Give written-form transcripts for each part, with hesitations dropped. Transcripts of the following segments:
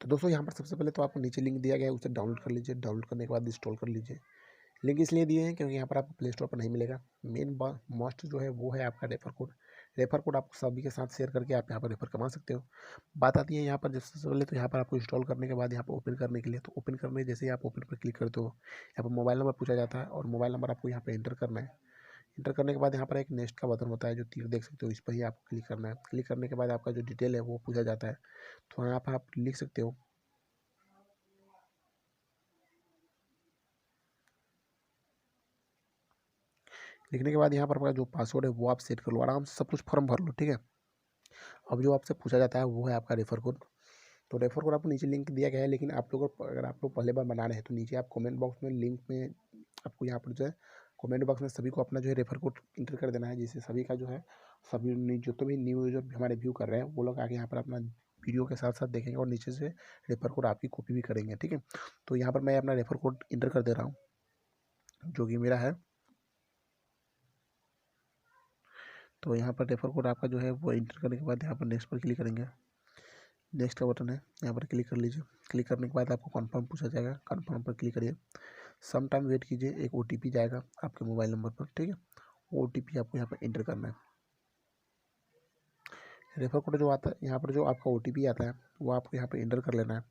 तो दोस्तों यहाँ पर सबसे पहले तो आपको नीचे लिंक दिया गया है, उसे डाउनलोड कर लीजिए। डाउनलोड करने के बाद इंस्टॉल कर लीजिए। लिंक इसलिए दिए हैं क्योंकि यहाँ पर आपको प्ले स्टोर पर नहीं मिलेगा। मेन मस्ट जो है वो है आपका रेफर कोड। रेफर कोड आप सभी के साथ शेयर करके आप यहाँ पर रेफर कमा सकते हो। बात आती है यहाँ पर सबसे पहले तो यहाँ पर आपको इंस्टॉल करने के बाद यहाँ पर ओपन करने के लिए, तो ओपन करने जैसे ही आप ओपन पर क्लिक करते हो, यहाँ पर मोबाइल नंबर पूछा जाता है और मोबाइल नंबर आपको यहाँ पर एंटर करना है। एंटर करने के बाद यहाँ पर एक नेक्स्ट का बटन होता है जो तीर देख सकते हो, इस पर ही आपको क्लिक करना है। क्लिक करने के बाद आपका जो डिटेल है वो पूछा जाता है, तो यहाँ पर आप लिख सकते हो। लिखने के बाद यहाँ पर आपका जो पासवर्ड है वो आप सेट कर लो, आराम से सब कुछ फॉर्म भर लो, ठीक है। अब जो आपसे पूछा जाता है वो है आपका रेफर कोड। तो रेफर कोड आपको नीचे लिंक दिया गया है, लेकिन आप लोग अगर आप लोग पहले बार बना रहे हैं तो नीचे आप कमेंट बॉक्स में लिंक में आपको यहाँ पर जो है कमेंट बॉक्स में सभी को अपना जो है रेफर कोड इंटर कर देना है, जिससे सभी का जो है सभी जो तो भी न्यू यूजर हमारे व्यू कर रहे हैं वो लोग आके यहाँ पर अपना वीडियो के साथ साथ देखेंगे और नीचे से रेफर कोड आपकी कॉपी भी करेंगे, ठीक है। तो यहाँ पर मैं अपना रेफर कोड इंटर कर दे रहा हूँ जो कि मेरा है। तो यहाँ पर रेफर कोड आपका जो है वो इंटर करने के बाद यहाँ पर नेक्स्ट पर क्लिक करेंगे। नेक्स्ट का बटन है, यहाँ पर क्लिक कर लीजिए। क्लिक करने के बाद आपको कन्फर्म पूछा जाएगा, कन्फर्म पर क्लिक करिए। सम टाइम वेट कीजिए, एक OTP जाएगा आपके मोबाइल नंबर पर, ठीक है। OTP आपको यहाँ पर इंटर करना है। रेफर कोड जो आता है यहाँ पर जो आपका OTP आता है वो आपको यहाँ पर इंटर कर लेना है।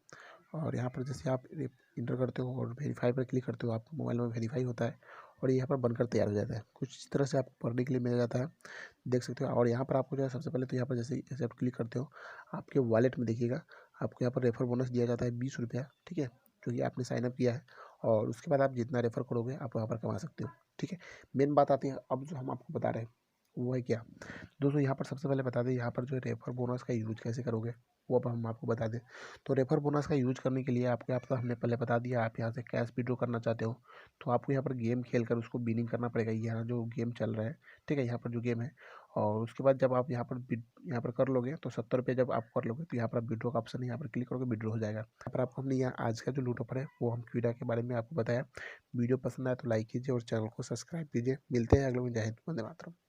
और यहाँ पर जैसे आप इंटर करते हो और वेरीफाई पर क्लिक करते हो, आपको मोबाइल में वेरीफाई होता है और ये यहाँ पर बनकर तैयार हो जाता है। कुछ इस तरह से आपको पढ़ने के लिए मिल जाता है, देख सकते हो। और यहाँ पर आपको जो है सबसे पहले तो यहाँ पर जैसे जैसे आप क्लिक करते हो आपके वॉलेट में देखिएगा आपको यहाँ पर रेफर बोनस दिया जाता है 20 रुपया, ठीक है, जो कि आपने साइनअप किया है। और उसके बाद आप जितना रेफर करोगे आप वहाँ पर कमा सकते हो, ठीक है। मेन बात आती है अब जो हम आपको बता रहे हैं वो है क्या दोस्तों। यहाँ पर सबसे पहले बता दें यहाँ पर जो रेफर बोनस का यूज कैसे करोगे वो अब हम आपको बता दें। तो रेफर बोनस का यूज करने के लिए आपको हमने पहले बता दिया, आप यहाँ से कैश विड्रॉ करना चाहते हो तो आपको यहाँ पर गेम खेल कर उसको बिनिंग करना पड़ेगा। यहाँ जो गेम चल रहा है, ठीक है, यहाँ पर जो गेम है। और उसके बाद जब आप यहाँ पर कर लोगे तो 70 रुपये जब आप कर लोगे तो यहाँ पर आप विड्रॉ का ऑप्शन है, यहाँ पर क्लिक करोगे विड्रॉ हो जाएगा। यहाँ पर आपको हमने यहाँ आज का जो लूट ऑफर है वो हम क्वीडा के बारे में आपको बताया। वीडियो पसंद आए तो लाइक कीजिए और चैनल को सब्सक्राइब कीजिए। मिलते हैं अगले में। जय हिंद, वंदे मातरम।